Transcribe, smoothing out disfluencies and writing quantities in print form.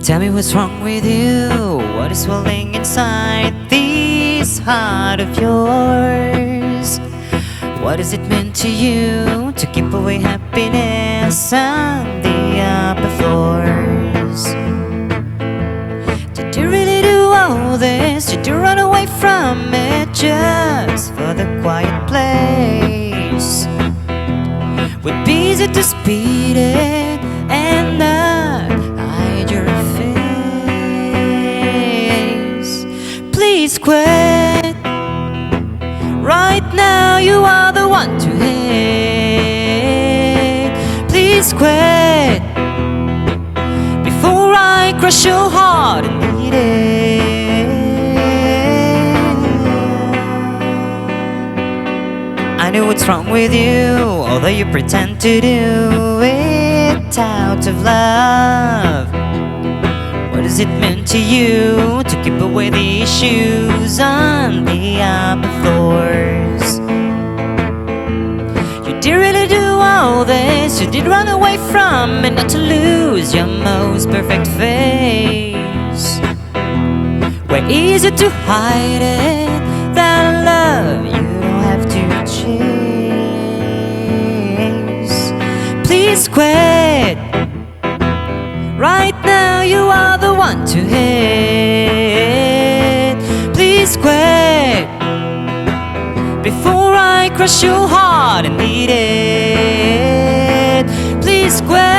Tell me what's wrong with you. What is swelling inside this heart of yours? What does it mean to you to keep away happiness on the upper floors? Did you really do all this? Did you run away from it just for the quiet place? Would be easy to speed it and not hide your face. Please quit. Right now you are the one to hate. Please quit before I crush your heart and beat it. I know what's wrong with you, although you pretend to do it out of love. What does it mean to you to keep away the issues on the upper floors? You did really do all this. You did run away from it, not to lose your most perfect face. Where is it to hide it? That love you don't have to chase. Please quit. Right now you are the one to hate. Please quit before I crush your heart and beat it. Please quit.